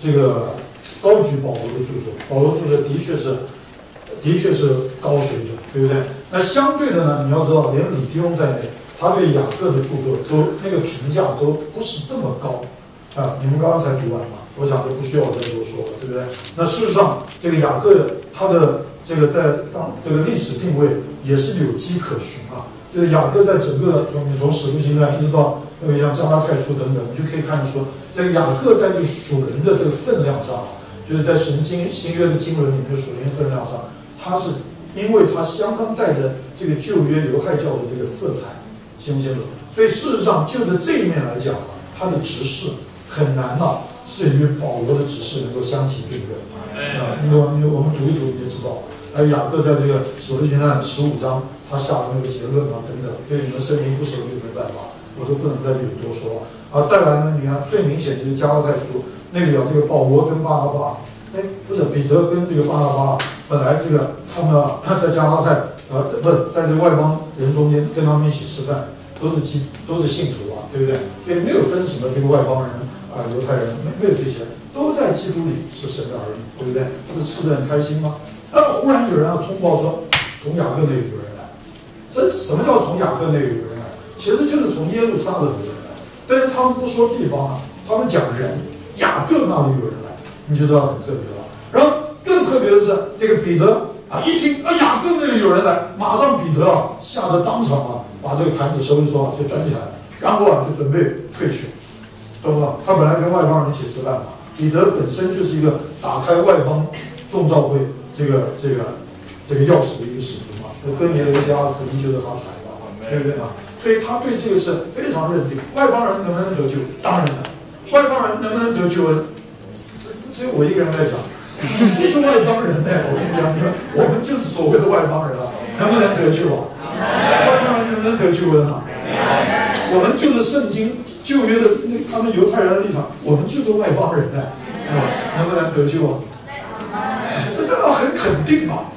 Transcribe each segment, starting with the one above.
这个高举保罗的著作，保罗著作的确是高水准，对不对？那相对的呢，你要知道，连李弟兄在内，他对雅各的著作都那个评价都不是这么高啊。你们刚刚才读完嘛，我想就不需要我再多说了，对不对？那事实上，这个雅各他的这个在这个历史定位也是有迹可循啊。就是雅各在整个从使徒行传一直到像加拉太书等等，你就可以看出，这个雅各在这个属灵的这个分量上，就是在神经新约的经文里面的属灵分量上，他是因为他相当带着这个旧约犹太教的这个色彩，清不清楚？所以事实上就着这一面来讲啊，他的执事很难啊，是与保罗的执事能够相提并论啊。我们读一读你就知道。雅各在这个使徒行传15章，他下的那个结论啊等等，这你们圣经不熟就没办法，我都不能在这里多说啊。再来呢，你看最明显就是加拉太书那里有这个保罗跟巴拿巴，不是彼得跟这个巴拿巴，本来这个他们在加拉太不是在这个外邦人中间跟他们一起吃饭，都是信徒啊，对不对？所以没有分什么这个外邦人啊、犹太人，没有这些，都在基督里是神的儿女，对不对？不是吃得很开心吗？忽然有人通报说，从雅各那里有人来。这什么叫从雅各那里有人来？其实就是从耶路撒冷有人来，但是他们不说地方啊，他们讲人，雅各那里有人来，你就知道很特别了。然后更特别的是，这个彼得啊，一听雅各那里有人来，马上彼得啊，吓得当场啊，把这个盘子收一收啊，就端起来，然后啊，就准备退去，懂吗？他本来跟外邦人一起吃饭嘛，彼得本身就是一个打开外邦众召会这个钥匙的一个使徒嘛，哥尼流家的福音就是他传的，对不对啊？所以他对这个是非常认定。外邦人能不能得救？当然能。外邦人能不能得救？只有我一个人在讲，这是外邦人呢。我跟你讲，我们就是所谓的外邦人啊，能不能得救啊？外邦人能不能得救啊？我们就是圣经旧约的他们犹太人的立场，我们就是外邦人呢，能不能得救啊？这个很肯定嘛，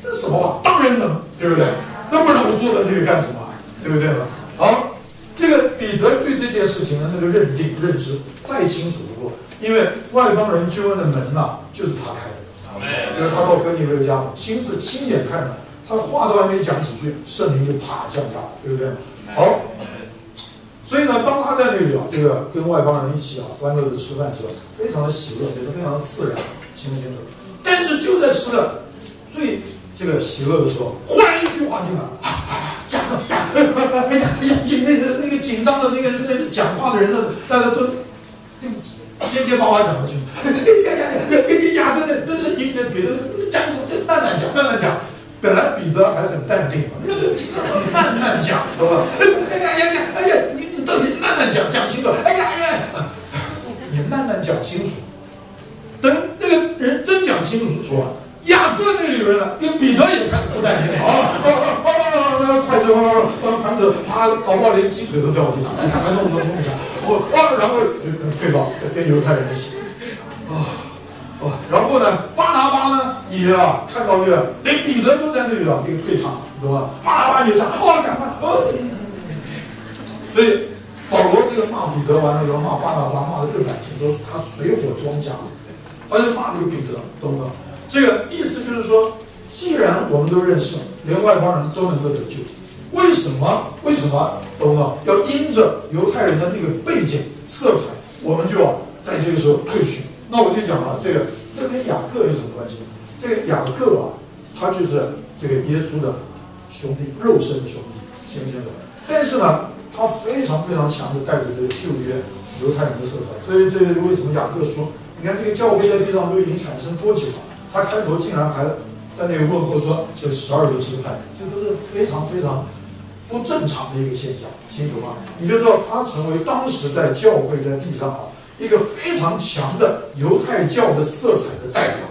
这是什么话？当然能，对不对？那不然我做了这个干什么？对不对呢？好，这个彼得对这件事情的那个认知再清楚不过，因为外邦人救恩的门呐，就是他开的，就是他到哥尼流家亲眼看的，他话都还没讲几句，圣灵就啪降下来，对不对？好，所以呢，当他在那里啊，这个跟外邦人一起啊，欢乐的吃饭时候，非常的喜乐，也是非常的自然，清不清楚？但是就在吃的最这个喜乐的时候，忽然一句话进来，那个紧张的那个讲话的人呢，大家都结结巴巴讲不清楚。雅各那是你别的讲什么？慢慢讲。本来彼得还很淡定，慢慢讲，懂吧？你到底慢慢讲清楚。你慢慢讲清楚。等那个人真讲清楚说，雅各那里有人了，跟彼得也开始不淡定筷子盘子啪，搞不好连鸡腿都掉地上，还弄一下，然后退到跟犹太人一起，然后呢，巴拿巴呢也看到这个，连彼得都在那里了，这个退场，懂吧？巴拿巴也上，赶快，所以保罗这个骂彼得完了以后，骂巴拿巴骂的更感情，说他水火装甲。而且骂这个彼得，懂吗？这个意思就是说，既然我们都认识，连外邦人都能够得救，为什么？懂吗？要因着犹太人的那个背景色彩，我们就在这个时候退去。那我就讲了，这跟雅各有什么关系？这个雅各啊，他就是这个耶稣的兄弟，肉身的兄弟，清不清楚？但是呢，他非常非常强的带着这个旧约犹太人的色彩，所以这个为什么雅各说？你看这个教会在地上都已经产生多久了？他开头竟然还在那个问候说这12个支派，这都是非常非常不正常的一个现象，清楚吗？你就知道他成为当时在教会在地上一个非常强的犹太教的色彩的代表。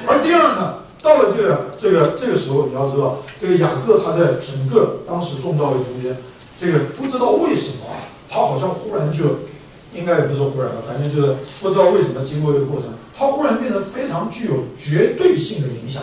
而第二呢，到了这个时候，你要知道，这个雅各他在整个当时众教会中间，这个不知道为什么他好像忽然就。应该也不是忽然的，反正就是不知道为什么经过这个过程，他忽然变得非常具有绝对性的影响。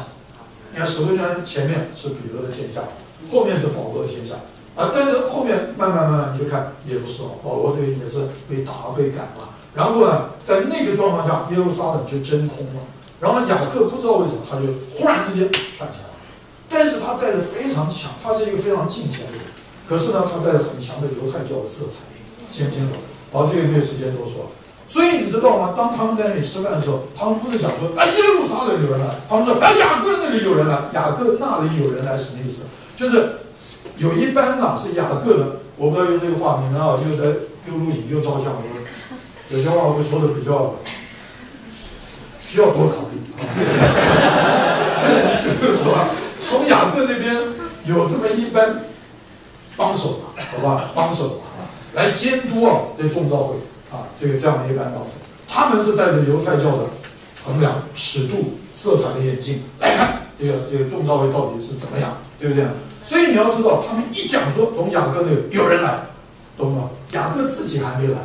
你看使徒行传前面是彼得的天下，后面是保罗的天下但是后面慢慢你就看也不是保罗这个也是被打被赶嘛，然后呢，在那个状况下，耶路撒冷就真空了。然后雅各不知道为什么，他就忽然之间窜起来了。但是他带着非常强，他是一个非常敬虔的人，可是呢，他带着很强的犹太教的色彩，清不清楚？好，这个没有时间多说。所以你知道吗？当他们在那里吃饭的时候，他们不是讲说，耶路撒冷有人来，他们说，雅各那里有人来，雅各那里有人来，什么意思？就是有一班呐是雅各的，我不知道用这个话，你们啊又录影又照相，有些话我会说的比较需要多考虑。就是说，从雅各那边有这么一班帮手，好吧，帮手来监督这众召会。这样的一般帮手，他们是带着犹太教的衡量、尺度、色彩的眼镜来看这个众召会到底是怎么样，对不对？所以你要知道，他们一讲说从雅各那里有人来，懂吗？雅各自己还没来，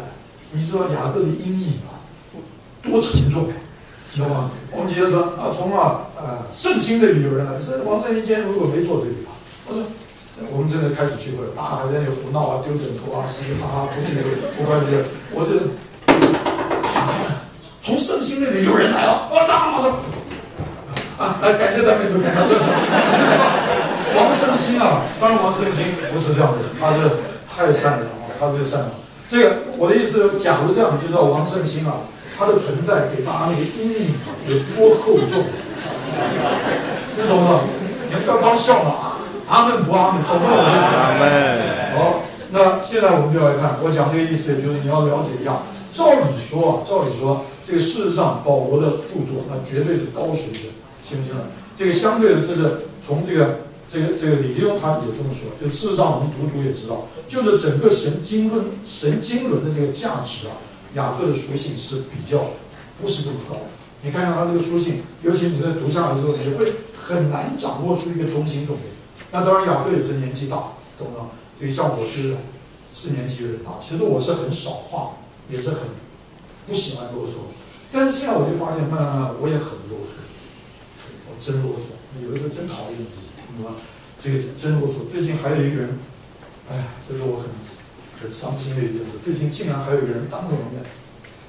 你知道雅各的阴影多沉重，你知道吗？我们今天说从圣经那里有人来，是王圣今天如果没做这个，我说。我们真的开始聚会了，大家还在那胡闹丢枕头嘻嘻哈哈，不进去，不关系。我这从圣经那里有人来了，大家马上来感谢赞美主，感谢赞美主。王圣心当然王圣心不是这样的人，他是太善良了，他是善良。这个我的意思，假如这样，就知道王圣心他的存在给大家那个阴影有多厚重，你懂吗？你不要光笑了阿门不阿门，懂不懂我的意思？阿门。好，那现在我们就来看，我讲这个意思，就是你要了解一下。照理说，这个事实上，保罗的著作那绝对是高水准，清不清楚？这个相对的，就是从这个李利用他也这么说，就事实上我们读也知道，就是整个神经论的这个价值雅各的书信是比较不是这么高的。你看看他这个书信，尤其你在读下来的时候，你会很难掌握出一个中心重点。那当然，雅各也是年纪大，懂吗？这个像我是4年级的人其实我是很少话，也是很不喜欢啰嗦。但是现在我就发现，慢慢我也很啰嗦，我真啰嗦，有的时候真讨厌自己，懂吗？这个真啰嗦。最近还有一个人，这是我很伤心的一件事。最近竟然还有一个人当着我面，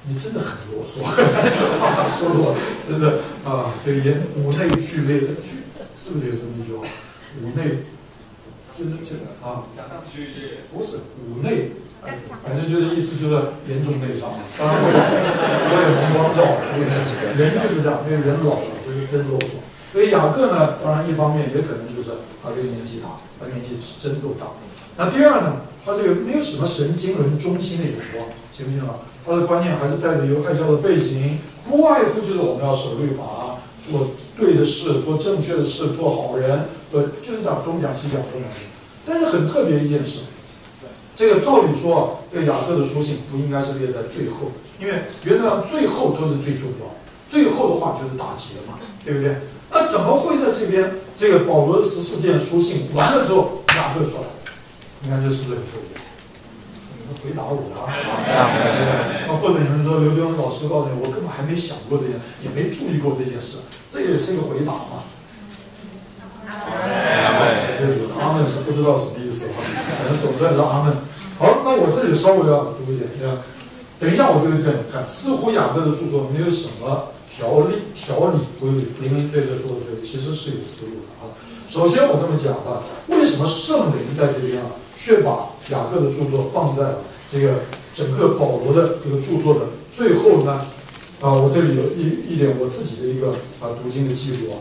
你真的很啰嗦，说的我真的这个言五内俱备的俱，是不是有这么一句话？五内就是这个想象区是不是五内，反正就是意思就是严重内伤。当然我也红光照，人就是这样，因为人老了就是真啰嗦。所以雅各呢，当然一方面也可能就是他这个年纪大，他年纪真够大。那第二呢，他这个没有什么神经论中心的眼光，清不清楚？他的观念还是带着犹太教的背景，不外乎就是我们要守律法，做对的事，做正确的事，做好人，就是讲东讲西讲东讲西。但是很特别一件事，这个照理说这个雅各的书信不应该是列在最后，因为原则上最后都是最重要，最后的话就是大结嘛，对不对？那怎么会在这边这个保罗的14件书信完了之后，雅各说了，你看这是不是很特别？你们回答我那或者你们说刘德荣老师告诉你，我根本还没想过这件，也没注意过这件事，这也是一个回答嘛。阿门是不知道什么意思反正总之是阿门。好，那我这里稍微要读一点，等一下我就会给你看，似乎雅各的著作没有什么条理规律，零零碎碎说的碎，其实是有思路的首先我这么讲为什么圣灵在这边却把雅各的著作放在了这个整个保罗的这个著作的最后呢？我这里有一点我自己的一个读经的记录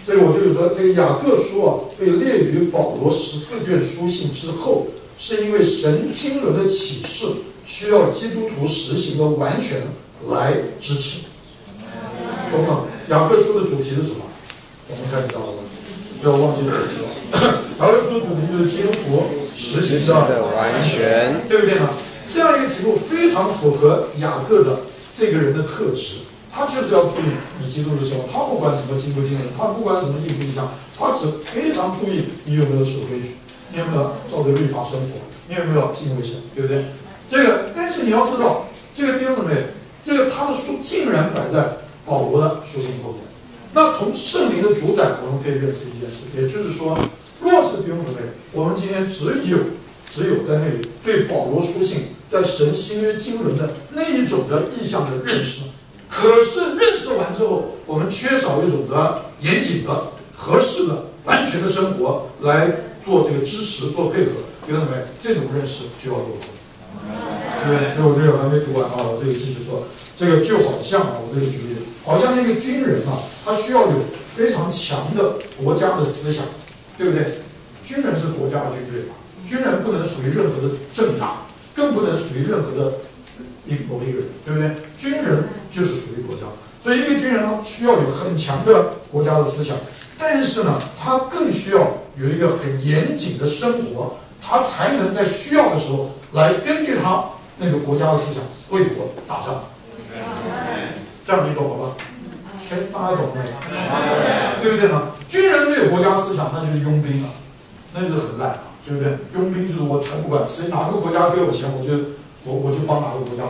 这个我这里说，这个雅各书被列于保罗14卷书信之后，是因为神经纶的启示需要基督徒实行的完全来支持。懂吗？雅各书的主题是什么？我们看到了吗？不要忘记主题了。雅各书的主题就是基督徒实行的完全，对不对呢？这样一个题目非常符合雅各的这个人的特质。他就是要注意你基督的生活，他不管什么经不经文，他不管什么意不意象，他只非常注意你有没有守规矩，你有没有照着律法生活，你有没有敬畏神，对不对？这个，但是你要知道，这个弟兄姊妹，这个他的书竟然摆在保罗的书信后面。那从圣灵的主宰，我们可以认识一件事，也就是说，若是弟兄姊妹，我们今天只有在那里对保罗书信在神新约经纶的那一种的意象的认识，可是认识完之后，我们缺少一种的严谨的、合适的、完全的生活来做这个支持、做配合。弟兄姊妹，这种认识就要落后。对不对？那我这个还没读完啊，我这个继续说。这个就好像啊，我这个举例，好像那个军人啊，他需要有非常强的国家的思想，对不对？军人是国家的军队嘛，军人不能属于任何的政党，更不能属于任何的某一个人，对不对？军人就是属于国家，所以一个军人呢，需要有很强的国家的思想，但是呢，他更需要有一个很严谨的生活，他才能在需要的时候来根据他那个国家的思想为国打仗。这样你懂了吧？哎，大家懂没？对不对呢？军人没有国家思想，那就是佣兵了，那就是很烂，对不对？佣兵就是我才不管谁哪个国家给我钱，我就帮哪个国家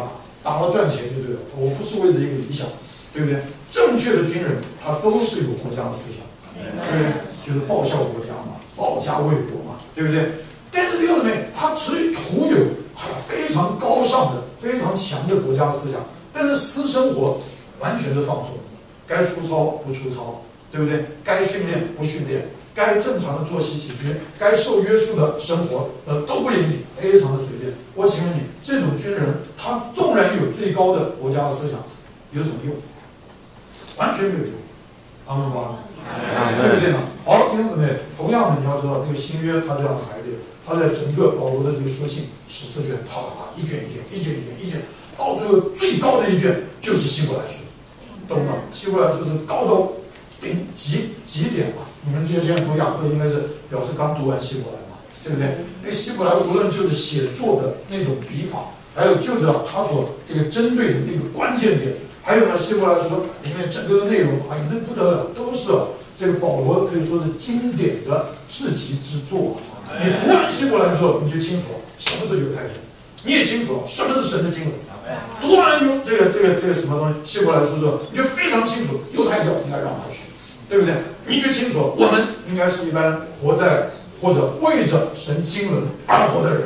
打了赚钱就对了。我不是为了一个理想，对不对？正确的军人他都是有国家的思想，对不对？就是报效国家嘛，保家卫国嘛，对不对？但是弟兄姊妹，他只徒有非常高尚的、非常强的国家思想，但是私生活完全是放纵，该出操不出操，对不对？该训练不训练，该正常的作息起居，该受约束的生活，都不严谨，非常的随便。我请问你，这种军人，他纵然有最高的国家的思想，有什么用？完全没有用。阿门吧？对不对呢？好，弟兄姊妹，同样的，你要知道，这个新约它这样的排列，它在整个保罗的这个书信14卷，啪啪啪，一卷一卷，到最后最高的一卷就是希伯来书，懂吗？希伯来书是高到极点嘛？你们这些现在读雅各，应该是表示刚读完希伯来嘛，对不对？那希伯来无论就是写作的那种笔法，还有就是他所这个针对的那个关键点，还有呢，希伯来书里面整个的内容，哎呀，那不得了，都是这个保罗可以说是经典的至极之作。你读完希伯来的时候，你就清楚了什么是犹太人，你也清楚了什么是神的经纶。读完这个什么东西，希伯来书之后，你就非常清楚犹太教应该让他去，对不对？你就清楚了我们应该是一般活在或者为着神经纶而活的人。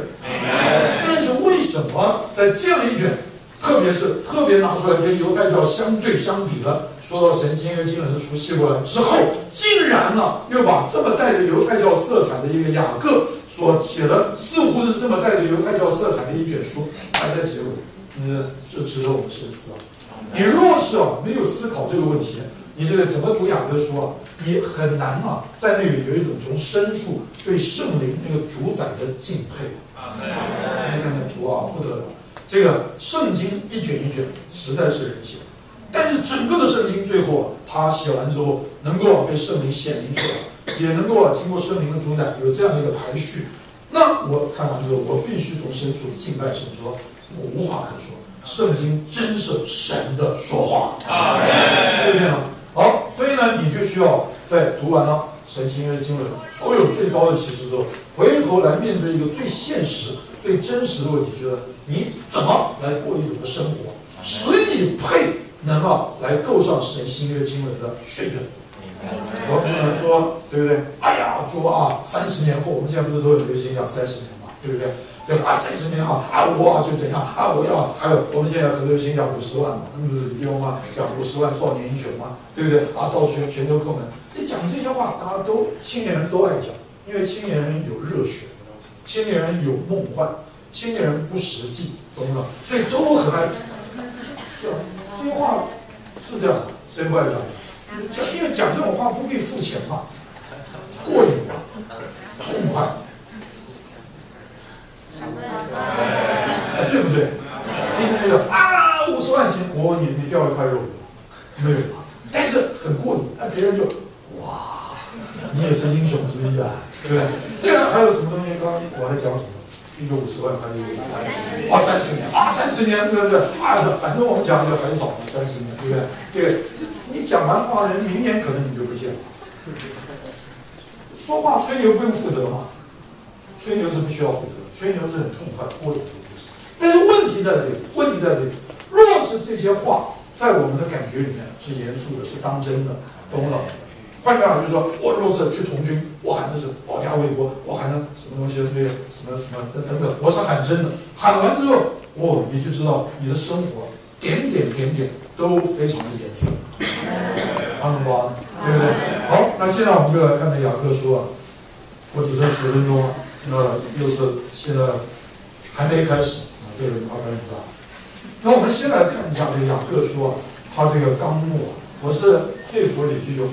但是为什么在这样一卷，特别拿出来跟犹太教相比的，说到神新约经纶的书希伯来之后，竟然又把这么带着犹太教色彩的一个雅各所写的，似乎是这么带着犹太教色彩的一卷书摆在结尾，这值得我们深思啊！你若是没有思考这个问题，你这个怎么读雅各书啊？你很难在那里有一种从深处对圣灵那个主宰的敬佩。你看看主不得了，这个圣经一卷一卷实在是人写，但是整个的圣经最后他写完之后，能够被圣灵显明出来，也能够经过圣灵的主宰有这样一个排序。那我看完之后，我必须从深处敬拜神，说我无话可说，圣经真是神的说话，对不对呢？好，所以呢，你就需要在读完了神新约经纶所有最高的启示之后，回头来面对一个最现实、最真实的问题，就是你怎么来过一种的生活，使你配能来够上神新约经纶的水准。我不能说，对不对？哎呀，主30年后，我们现在不是都很流行讲30年嘛，对不对？这个30年我就怎样我要，还有我们现在很流行讲50万嘛，不是有吗？讲50万少年英雄嘛，对不对？到全球叩门，讲这些话，大家都青年人都爱讲，因为青年人有热血，青年人有梦幻，青年人不实际，懂吗？所以都很爱。是这些话是这样的，谁不爱讲？因为讲这种话不必付钱嘛，过瘾嘛，痛快。对不对？那个50万钱，你掉一块肉没有？但是很过瘾，别人就哇，你也是英雄之一啊，对不对？这个还有什么东西？刚刚我还讲什么？一个50万，还有30年，30年，对不对？反正我们讲的很少，30年，对不对？这个你讲完话，人明年可能你就不见了。说话吹牛不用负责嘛？吹牛是不需要负责，吹牛是很痛快过瘾的故事。但是问题在这里，若是这些话在我们的感觉里面是严肃的，是当真的，懂不懂？换句话就是说，我若是去从军，我喊的是保家卫国，我喊的什么东西，那个什么等等，我是喊真的。喊完之后，哦，你就知道你的生活点点都非常的严肃。阿门吧，对不对？好，那现在我们就来看这雅各书啊。我只剩10分钟了，又是现在还没开始啊，这个麻烦很大。那我们先来看一下这个雅各书啊，它这个纲目啊，我是佩服李弟兄，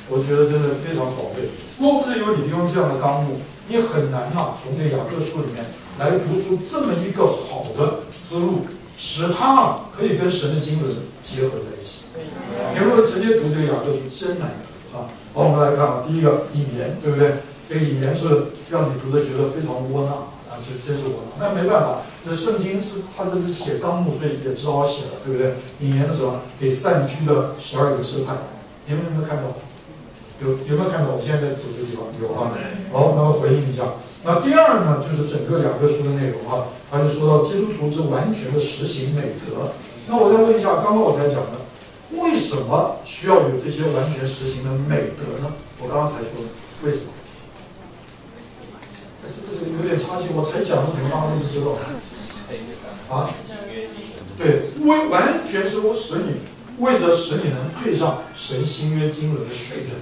我觉得真的非常宝贝。若不是有李弟兄这样的纲目，你很难从这个雅各书里面来读出这么一个好的思路，使它可以跟神的经纶结合在一起。你如果直接读这个雅各书，真难啊。好，我们来看啊，第一个引言，对不对？这个引言是让你读的觉得非常窝囊啊，这真是窝囊。那没办法，这圣经是它这是写纲目，所以也只好写了，对不对？引言的时候给散居的12个支派，你们有没有看到？有没有看到？我现在在读这个地方有啊。好，那么回应一下。那第二呢，就是整个雅各书的内容啊，他就说到基督徒之完全的实行美德。那我再问一下，刚刚我才讲的，为什么需要有这些完全实行的美德呢？我刚刚才说的，为什么？这有点差劲，我才讲的怎么大家都不知道啊？对，完全是我使你为着使你能配上神新约经纶的水准，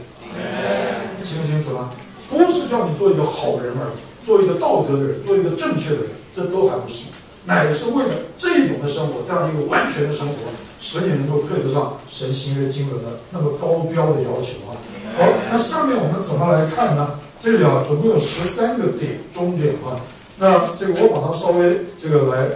清不清楚了？不是叫你做一个好人而已，做一个道德的人，做一个正确的人，这都还不是，乃是为了这种的生活，这样一个完全的生活，使你能够配得上神新约经纶的那么高标的要求啊。好，那下面我们怎么来看呢？这里啊，总共有13个点，中点啊。那这个我把它稍微来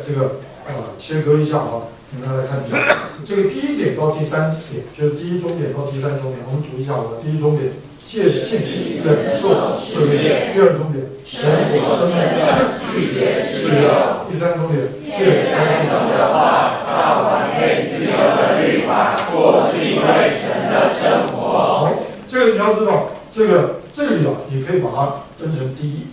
切割一下啊，你们来看一下。这个第一点到第3点，就是第一中点到第3中点，我们读一下啊。第一中点，借信忍受试炼；第二中点，神所生命拒绝试炼；第3中点，借栽种的话，照完备自由的律法，过敬畏神的生活。好，这个你要知道，这里啊，你可以把它分成第一